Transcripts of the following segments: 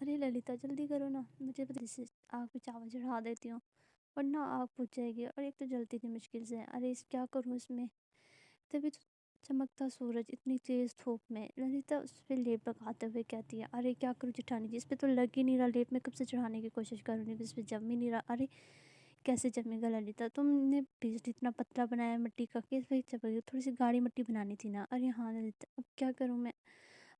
ارے للتا جلدی کرو نا، مجھے پتہ سے آگ پہ چاول چڑھا دیتی ہوں ورنہ آگ پھٹ جائے گی، اور ایک تو جلتی اتنی مشکل سے ہے۔ ارے کیا کروں اس میں؟ تبھی تو چمکتا سورج اتنی تیز دھوپ میں للتا اس پہ لیپ لگاتے ہوئے کہتی ہے، ارے کیا کروں جٹھانی جی، اس پہ تو لگ ہی نہیں رہا لیپ، میں کب سے چڑھانے کی کوشش کر رہی ہوں اس پہ جم ہی نہیں رہا۔ ارے کیسے جمے گا للتا، تم نے پیسٹ اتنا پتلا بنایا ہے مٹی کا کہ اس پہ چپک گئی، تھوڑی سی گاڑی مٹی بنانی تھی نا۔ ارے ہاں للتا اب کیا کروں میں؟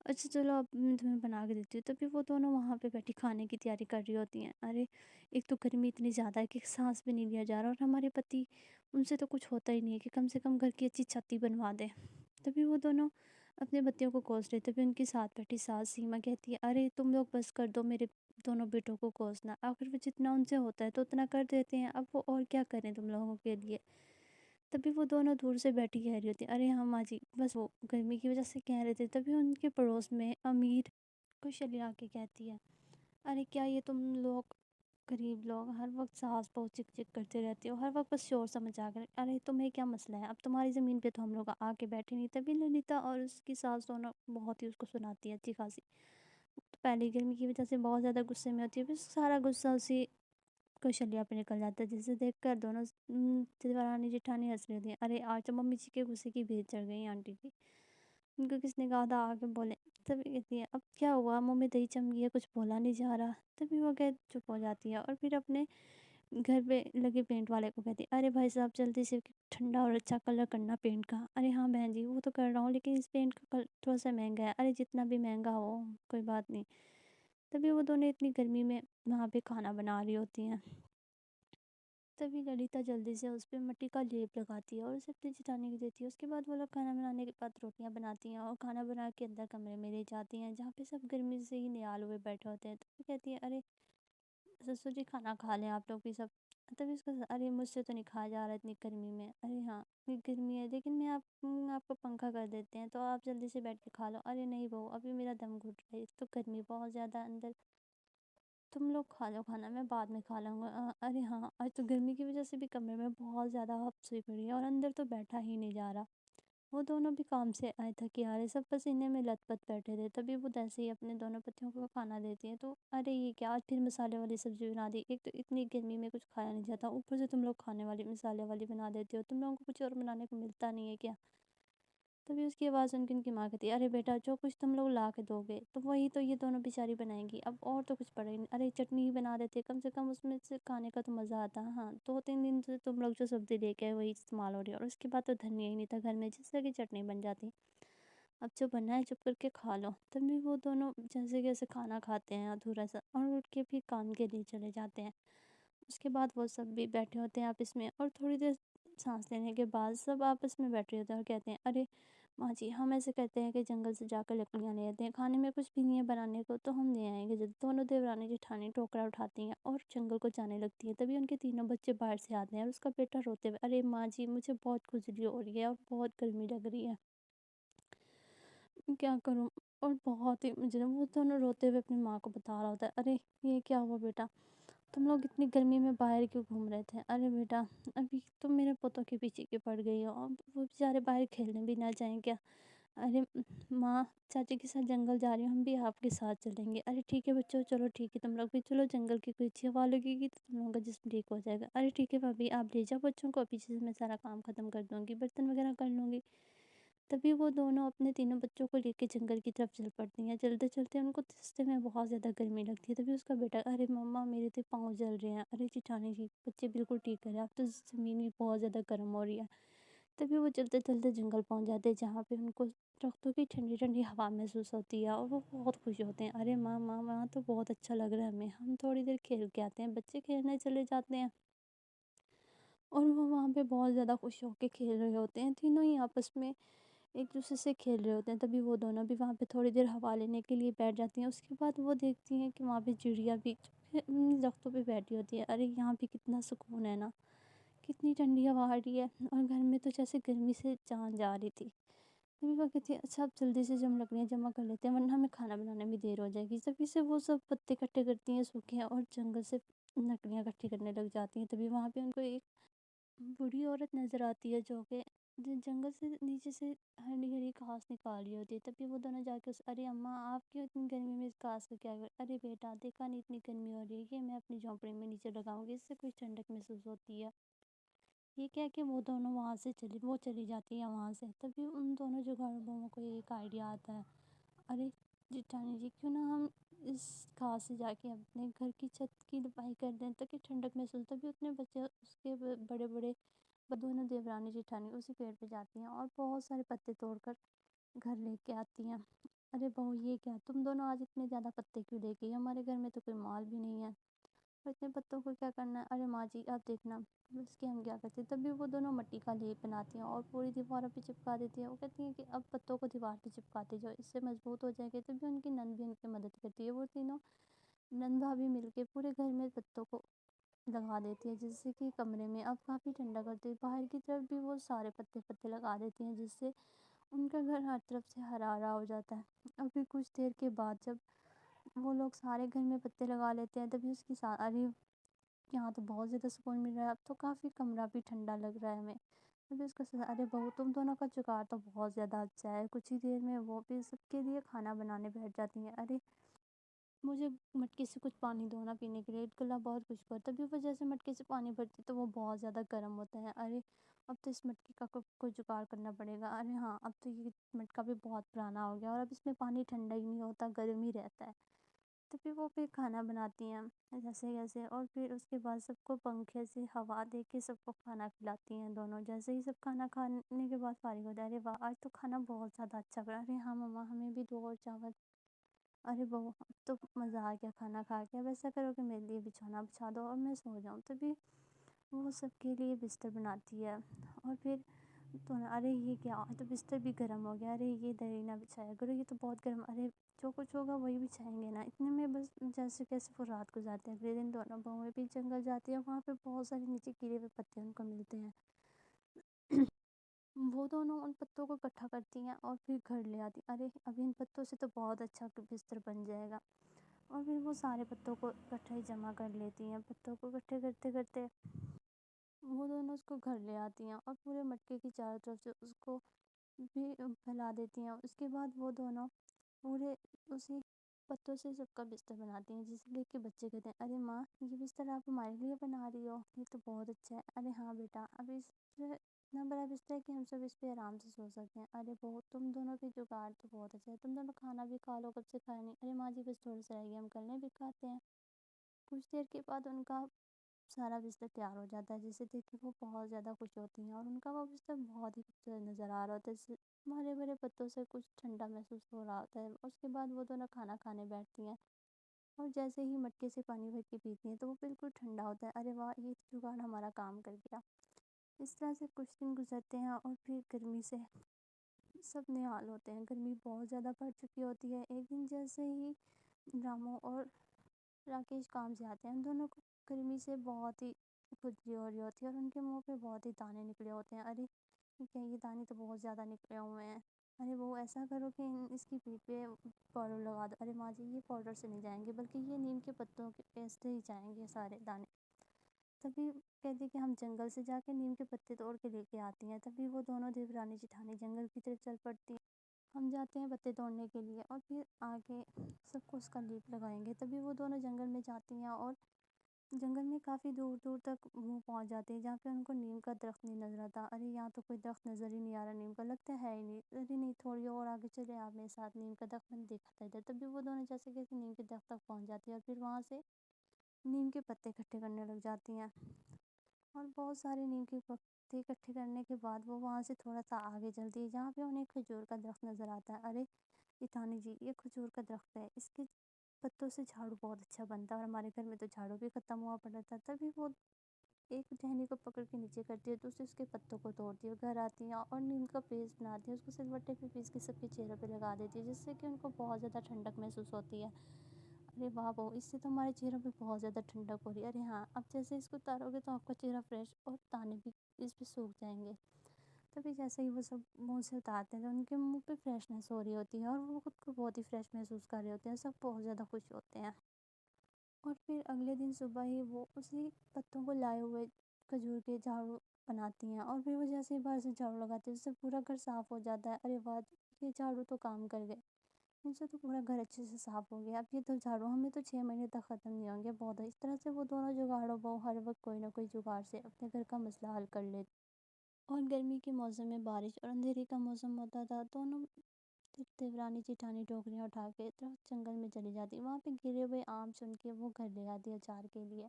اچھا چلو اب میں تمہیں بنا کے دیتی ہوں۔ تبھی وہ دونوں وہاں پہ بیٹھی کھانے کی تیاری کر رہی ہوتی ہیں۔ ارے ایک تو گرمی اتنی زیادہ ہے کہ سانس بھی نہیں لیا جا رہا، اور ہمارے پتی ان سے تو کچھ ہوتا ہی نہیں ہے کہ کم سے کم گھر کی اچھی چھتی بنوا دے۔ تبھی وہ دونوں اپنے بتیوں کو کوس رہے، تبھی ان کی ساتھ بیٹھی ساس سیما کہتی ہے، ارے تم لوگ بس کر دو میرے دونوں بیٹوں کو کوسنا، آخر وہ جتنا ان سے ہوتا ہے تو اتنا کر دیتے ہیں، اب وہ اور کیا کریں تم لوگوں کے لیے۔ تبھی وہ دونوں دور سے بیٹھی کہہ رہی ہوتی ہیں، ارے ہاں ماں جی بس وہ گرمی کی وجہ سے کہہ رہے تھے۔ تبھی ان کے پڑوس میں امیر کوشلی آ کے کہتی ہے، ارے کیا یہ تم لوگ غریب لوگ ہر وقت ساس بہو چک چک کرتے رہتے ہو، ہر وقت بس شور سا مچا کر، ارے تمہیں کیا مسئلہ ہے؟ اب تمہاری زمین پہ تو ہم لوگ آ کے بیٹھے نہیں۔ تبھی للتا اور اس کی ساس دونوں بہت ہی اس کو سناتی ہے اچھی خاصی، تو پہلی گرمی کی وجہ سے بہت زیادہ غصے میں ہوتی ہے، پھر سارا غصہ اسی کوشلیہ پہ نکل جاتا ہے، جسے دیکھ کر دونوں دیورانی جٹھانی ہنس رہی ہوتی ہیں۔ ارے آج تو ممی جی کے غصے کی بھیت چڑھ گئی آنٹی کی، ان کو کس نے کہا تھا آگے بولے؟ تبھی کہتی ہے، اب کیا ہوا منہ میں دہی چم گئی ہے، کچھ بولا نہیں جا رہا۔ تبھی وہ کہ چپ ہو جاتی ہے اور پھر اپنے گھر پہ لگے پینٹ والے کو کہتی ہے، ارے بھائی صاحب جلدی سے ٹھنڈا اور اچھا کلر کرنا پینٹ کا۔ ارے ہاں بہن جی وہ تو کر رہا ہوں، لیکن اس پینٹ کا کلر تھوڑا سا مہنگا ہے۔ ارے جتنا بھی مہنگا ہو کوئی بات نہیں۔ تبھی وہ دونوں اتنی گرمی میں وہاں پہ کھانا بنا رہی ہوتی ہیں۔ تبھی للتا جلدی سے اس پہ مٹی کا لیپ لگاتی ہے اور اسے اپنی جٹانی کو دیتی ہے۔ اس کے بعد وہ لوگ کھانا بنانے کے بعد روٹیاں بناتی ہیں اور کھانا بنا کے اندر کمرے میں لے جاتی ہیں، جہاں پہ سب گرمی سے ہی نہال ہوئے بیٹھے ہوتے ہیں۔ تبھی کہتی ہے، ارے سسو جی کھانا کھا لیں آپ لوگ بھی سب۔ تبھی اس کا ارے مجھ سے تو نہیں کھایا جا رہا اتنی گرمی میں۔ ارے ہاں اتنی گرمی ہے لیکن میں آپ کو پنکھا کر دیتے ہیں تو آپ جلدی سے بیٹھ کے کھا لو۔ ارے نہیں بہو ابھی میرا دم گھٹ رہا ہے، ایک تو گرمی بہت زیادہ اندر، تم لوگ کھا لو کھانا، میں بعد میں کھا لوں گا۔ ارے ہاں آج تو گرمی کی وجہ سے بھی کمرے میں بہت زیادہ ہوا سوئی پڑی ہے اور اندر تو بیٹھا ہی نہیں جا رہا۔ وہ دونوں بھی کام سے آئے تھکے آ رہے، سب پسینے میں لت پت بیٹھے تھے۔ تبھی وہ جیسے ہی اپنے دونوں پتیوں کو کھانا دیتی ہیں تو ارے یہ کیا آج پھر مسالے والی سبزی بنا دی، ایک تو اتنی گرمی میں کچھ کھایا نہیں جاتا، اوپر سے تم لوگ کھانے والی مسالے والی بنا دیتے ہو، تم لوگوں کو کچھ اور بنانے کو ملتا نہیں ہے کیا؟ تبھی اس کی آواز سن کے ان کی ماں کہتی ہے، ارے بیٹا جو کچھ تم لوگ لا کے دو گے تو وہی تو یہ دونوں بیچاری بنائیں گی، اب اور تو کچھ پڑے نہیں۔ ارے چٹنی ہی بنا دیتے کم سے کم، اس میں سے کھانے کا تو مزہ آتا۔ ہاں 2 3 دن سے تم لوگ جو سبزی لے کے آئے وہی استعمال ہو رہی ہے، اور اس کے بعد تو دھنیا ہی نہیں تھا گھر میں جس سے کہ چٹنی بن جاتی، اب جو بنا ہے چپ کر کے کھا لو۔ تبھی وہ دونوں جیسے کیسے کھانا کھاتے ہیں ادھورا سا اور اٹھ کے پھر کام کے لیے چلے جاتے ہیں۔ اس کے بعد وہ سب بھی بیٹھے ہوتے ہیں آپس میں، اور تھوڑی دیر سانس لینے کے بعد سب آپس میں بیٹھے ہوتے ہیں اور کہتے ہیں، ارے ماں جی ہم ایسے کہتے ہیں کہ جنگل سے جا کر لکڑیاں لے آتے ہیں، کھانے میں کچھ بھی نہیں ہے بنانے کو تو ہم لے آئیں گے جب دونوں دیورانی جٹھانی ٹوکرا اٹھاتی ہیں اور جنگل کو جانے لگتی ہیں۔ تبھی ان کے تینوں بچے باہر سے آتے ہیں اور اس کا بیٹا روتے ہوئے، ارے ماں جی مجھے بہت کھجلی ہو رہی ہے اور بہت گرمی لگ رہی ہے، کیا کروں؟ اور بہت ہی مجھے وہ دونوں روتے ہوئے اپنی ماں کو بتا رہا ہوتا ہے، ارے یہ کیا ہوا بیٹا، تم لوگ اتنی گرمی میں باہر کیوں گھوم رہے تھے؟ ارے بیٹا ابھی تم میرے پوتوں کے پیچھے کیوں پڑ گئی ہو، اب وہ بیچارے باہر کھیلنے بھی نہ جائیں کیا؟ ارے ماں چاچی کے ساتھ جنگل جا رہی ہوں، ہم بھی آپ کے ساتھ چلیں گے۔ ارے ٹھیک ہے بچوں چلو ٹھیک ہے، تم لوگ بھی چلو، جنگل کی کوئی اچھی ہوا لگے گی تو تم لوگوں کا جسم ٹھیک ہو جائے گا۔ ارے ٹھیک ہے بھابھی آپ لے جاؤ بچوں کو، پیچھے سے میں سارا کام ختم کر دوں گی، برتن وغیرہ کر لوں گی۔ تبھی وہ دونوں اپنے تینوں بچوں کو لے کے جنگل کی طرف چل پڑتی ہیں۔ چلتے چلتے ان کو راستے میں بہت زیادہ گرمی لگتی ہے، تبھی اس کا بیٹا، ارے مما میرے تو پاؤں جل رہے ہیں۔ ارے جٹھانی جی بچے بالکل ٹھیک ہے، اب تو زمین بھی بہت زیادہ گرم ہو رہی ہے۔ تبھی وہ چلتے چلتے جنگل پہنچ جاتے ہیں جہاں پہ ان کو درختوں کی ٹھنڈی ٹھنڈی ہوا محسوس ہوتی ہے اور وہ بہت خوش ہوتے ہیں، ارے ماں ماں وہاں تو بہت اچھا لگ رہا ہے ہمیں، ہم تھوڑی دیر کھیل کے آتے ہیں۔ بچے کھیلنے چلے جاتے ہیں اور وہ وہاں پہ بہت زیادہ خوش ہو کے کھیل رہے ہوتے ہیں، تینوں ہی آپس میں ایک دوسرے سے کھیل رہے ہوتے ہیں۔ تبھی وہ دونوں بھی وہاں پہ تھوڑی دیر ہوا لینے کے لیے بیٹھ جاتی ہیں۔ اس کے بعد وہ دیکھتی ہیں کہ وہاں پہ چڑیا بھی درختوں پہ بیٹھی ہوتی ہے، ارے یہاں بھی کتنا سکون ہے نا، کتنی ٹھنڈی ہوا آ رہی ہے، اور گھر میں تو جیسے گرمی سے جان جا رہی تھی۔ تبھی وہ کہتی ہے، اچھا اب جلدی سے ہم لکڑیاں جمع کر لیتے ہیں ورنہ ہمیں کھانا بنانے میں دیر ہو جائے گی۔ تبھی سے وہ سب پتے اکٹھے کرتی ہیں سوکھے اور جنگل سے لکڑیاں اکٹھی کرنے لگ جاتی ہیں۔ تبھی وہاں پہ ان کو ایک بوڑھی عورت نظر آتی ہے جو کہ جنگل سے نیچے سے ہری ہری گھاس نکال رہی ہوتی ہے، تبھی وہ دونوں جا کے ارے اماں آپ کیوں اتنی گرمی میں اس گھاس کا کیا ارے بیٹا دیکھا نہیں اتنی گرمی ہو رہی ہے کہ میں اپنی جھونپڑی میں نیچے لگاؤں گی، اس سے کچھ ٹھنڈک محسوس ہوتی ہے۔ یہ کیا کہ وہ دونوں وہاں سے وہ چلی جاتی ہے وہاں سے، تبھی ان دونوں جگاروں بہنوں کو ایک آئیڈیا آتا ہے، ارے جٹھانی جی کیوں نہ ہم اس گھاس سے جا کے اپنے گھر کی چھت کی لپائی کر دیں تاکہ ٹھنڈک محسوس، تبھی اتنے بچے اس کے بڑے بڑے دونوں دیورانی جیٹھانی اسی پیڑ پہ جاتی ہیں اور بہت سارے پتے توڑ کر گھر لے کے آتی ہیں۔ ارے بہو یہ کیا تم دونوں آج اتنے زیادہ پتے کیوں لے کے آئی؟ ہمارے گھر میں تو کوئی مال بھی نہیں ہے، اور اتنے پتوں کو کیا کرنا ہے؟ ارے ماں جی آپ دیکھنا اس کے ہم کیا کرتے ہیں، تبھی وہ دونوں مٹی کا لیپ بناتی ہیں اور پوری دیواروں پہ چپکا دیتی ہیں۔ وہ کہتی ہیں کہ اب پتوں کو دیوار پہ چپکاتے جاؤ، اس سے مضبوط ہو جائے گے، تبھی ان کی نند بھی ان کی مدد کرتی ہے۔ وہ تینوں نند بھابھی مل کے پورے گھر میں پتوں کو لگا دیتی ہے، جس سے کہ کمرے میں اب کافی ٹھنڈا کرتی ہے، باہر کی طرف بھی وہ سارے پتے پتے لگا دیتی ہیں، جس سے ان کا گھر ہر طرف سے ہرا ہرا ہو جاتا ہے۔ اور پھر کچھ دیر کے بعد جب وہ لوگ سارے گھر میں پتے لگا لیتے ہیں، تبھی اس کی ساری یہاں تو بہت زیادہ سکون مل رہا ہے، اب تو کافی کمرہ بھی ٹھنڈا لگ رہا ہے ہمیں۔ تبھی اس کا ارے بہو تم دونوں کا جگاڑ تو بہت زیادہ اچھا ہے، کچھ ہی دیر میں وہ بھی سب کے لیے کھانا بنانے بیٹھ جاتی ہیں۔ ارے مجھے مٹکے سے کچھ پانی دو نا پینے کے لیے، گلا بہت خشک ہے۔ تبھی وہ جیسے مٹکے سے پانی بھرتی تو وہ بہت زیادہ گرم ہوتا ہے۔ ارے اب تو اس مٹکے کا کوئی جگاڑ کرنا پڑے گا، ارے ہاں اب تو یہ مٹکا بھی بہت پرانا ہو گیا اور اب اس میں پانی ٹھنڈا ہی نہیں ہوتا، گرم ہی رہتا ہے۔ تو پھر وہ کھانا بناتی ہیں جیسے جیسے، اور پھر اس کے بعد سب کو پنکھے سے ہوا دے کے سب کو کھانا کھلاتی ہیں دونوں۔ جیسے ہی سب کھانا کھانے کے بعد فارغ ہو جائے، ارے واہ آج تو کھانا بہت زیادہ اچھا بنا، ارے ہاں مما ہمیں بھی دو اور چاول، ارے بہو اب تو مزہ آ گیا کھانا کھا کے، اب ایسا کرو کہ میرے لیے بچھونا بچھا دو اور میں سو جاؤں۔ تبھی وہ سب کے لیے بستر بناتی ہے، اور پھر تو ارے یہ کیا آج تو بستر بھی گرم ہو گیا، ارے یہ دری نہ بچھایا کرو یہ تو بہت گرم، ارے جو کچھ ہوگا وہی بچھائیں گے نا، اتنے میں بس جیسے کیسے وہ رات گزارتے ہیں۔ اگلے دن دونوں بہویں بھی جنگل جاتی ہیں، وہاں پہ بہت سارے نیچے گرے ہوئے پتے ان کو ملتے ہیں۔ وہ دونوں ان پتوں کو اکٹھا کرتی ہیں اور پھر گھر لے آتی، ارے ابھی ان پتوں سے تو بہت اچھا بستر بن جائے گا۔ اور پھر وہ سارے پتوں کو اکٹھے ہی جمع کر لیتی ہیں، پتوں کو اکٹھے کرتے کرتے وہ دونوں اس کو گھر لے آتی ہیں اور پورے مٹکے کی چاروں طرف سے اس کو بھی پھیلا دیتی ہیں۔ اس کے بعد وہ دونوں پورے اسی پتوں سے سب کا بستر بناتی ہیں، جسے دیکھ کے بچے کہتے ہیں ارے ماں یہ بستر آپ ہمارے لیے بنا رہی ہو، یہ تو بہت اچھا ہے۔ ارے ہاں بیٹا اب اس سے اتنا بڑا بستر ہے کہ ہم سب اس پہ آرام سے سو سکتے ہیں۔ ارے بہت تم دونوں کی جگاڑ تو بہت اچھا ہے، تم دونوں کھانا بھی کھا لو، کب سے کھایا نہیں۔ ارے ماں جی بس تھوڑا سا رہ گیا، ہم کل میں بھی کھاتے ہیں۔ کچھ دیر کے بعد ان کا سارا بستر تیار ہو جاتا ہے، جسے دیکھ کے وہ بہت زیادہ خوش ہوتی ہیں، اور ان کا وہ بستر بہت ہی خوبصورت نظر آ رہا ہوتا ہے، جس سے ہرے بھرے پتوں سے کچھ ٹھنڈا محسوس ہو رہا ہوتا ہے۔ اس کے بعد وہ دونوں کھانا کھانے بیٹھتی ہیں، اور جیسے ہی مٹکے سے پانی بھر کے پیتی ہیں تو وہ بالکل ٹھنڈا ہوتا ہے۔ ارے واہ یہ جگاڑ ہمارا کام کر گیا۔ اس طرح سے کچھ دن گزرتے ہیں اور پھر گرمی سے سب نہال ہوتے ہیں، گرمی بہت زیادہ بڑھ چکی ہوتی ہے۔ ایک دن جیسے ہی رامو اور راکیش کام سے آتے ہیں، ان دونوں کو گرمی سے بہت ہی کھجلی ہو رہی ہوتی ہے اور ان کے منہ پہ بہت ہی دانے نکلے ہوتے ہیں۔ ارے کیا یہ دانے تو بہت زیادہ نکلے ہوئے ہیں، ارے وہ ایسا کرو کہ اس کی پیٹھ پہ پاؤڈر لگا دو۔ ارے ماں جی یہ پاؤڈر سے نہیں جائیں گے بلکہ یہ نیم کے پتوں کے پیسٹ سے ہی جائیں گے سارے دانے۔ تبھی کہتی کہ ہم جنگل سے جا کے نیم کے پتے توڑ کے لے کے آتی ہیں۔ تبھی وہ دونوں دیورانی جیٹھانی جنگل کی طرف چل پڑتی ہیں، ہم جاتے ہیں پتے توڑنے کے لیے اور پھر آگے سب کو اس کا لیپ لگائیں گے۔ تبھی وہ دونوں جنگل میں جاتی ہیں اور جنگل میں کافی دور دور تک وہ پہنچ جاتے ہیں، جہاں پہ ان کو نیم کا درخت نہیں نظر آتا۔ ارے یہاں تو کوئی درخت نظر ہی نہیں آ رہا، نیم کا لگتا ہے ہی نہیں، ارے نہیں تھوڑی اور آگے چلے آپ میرے ساتھ، نیم کا درخت میں نے دیکھا تھا ادھر۔ تبھی وہ دونوں جیسے کہ نیم کے درخت تک پہنچ جاتی ہیں اور پھر وہاں سے نیم کے پتے اکٹھے کرنے لگ جاتی ہیں، اور بہت سارے نیم کے پتے اکٹھے کرنے کے بعد وہ وہاں سے تھوڑا سا آگے چلتی ہے، جہاں پہ انہیں کھجور کا درخت نظر آتا ہے۔ ارے جیٹھانی جی یہ کھجور کا درخت ہے، اس کے پتوں سے جھاڑو بہت اچھا بنتا ہے، اور ہمارے گھر میں تو جھاڑو بھی ختم ہوا پڑا تھا۔ تبھی وہ ایک ٹہنی کو پکڑ کے نیچے کرتی ہے، دوسری اس کے پتوں کو توڑتی ہے، گھر آتی ہیں اور نیم کا پیسٹ بناتی ہے، اس کو سل بٹے پہ پیس کے سب کے چہروں پہ لگا دیتی ہے، جس سے کہ ان کو بہت زیادہ ٹھنڈک محسوس ہوتی ہے۔ ارے واہ بہو اس سے تو ہمارے چہروں پہ بہت زیادہ ٹھنڈک ہو رہی ہے۔ ارے ہاں اب جیسے اس کو اتارو گے تو آپ کا چہرہ فریش اور دانے بھی اس پہ سوکھ جائیں گے۔ تبھی جیسے ہی وہ سب منہ سے اتارتے ہیں تو ان کے منہ پہ فریشنس ہو رہی ہوتی ہے، اور وہ خود کو بہت ہی فریش محسوس کر رہے ہوتے ہیں، سب بہت زیادہ خوش ہوتے ہیں۔ اور پھر اگلے دن صبح ہی وہ اسی پتوں کو لائے ہوئے کھجور کے جھاڑو بناتی ہیں اور پھر وہ جیسے ہی باہر سے جھاڑو لگاتی ہے اس سے پورا گھر صاف ہو جاتا ہے. ارے واہ، یہ جھاڑو تو کام کر گئے، ان سے تو پورا گھر اچھے سے صاف ہو گیا. اب یہ تو جھاڑو ہمیں تو 6 مہینے تک ختم نہیں ہوں گے. بہت ہے اس طرح سے وہ دونوں جگاڑو بہو ہر وقت کوئی نہ کوئی جگاڑ سے اپنے گھر کا مسئلہ حل کر لیتے. اور گرمی کے موسم میں بارش اور اندھیرے کا موسم ہوتا تھا، دونوں دیورانی جیٹھانی ٹوکریاں اٹھا کے طرف جنگل میں چلی جاتی. وہاں پہ گرے ہوئے آم چن کے وہ گھر لے آتی اچار کے لیے،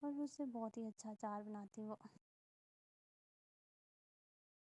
اور اس سے بہت ہی اچھا اچار بناتی وہ.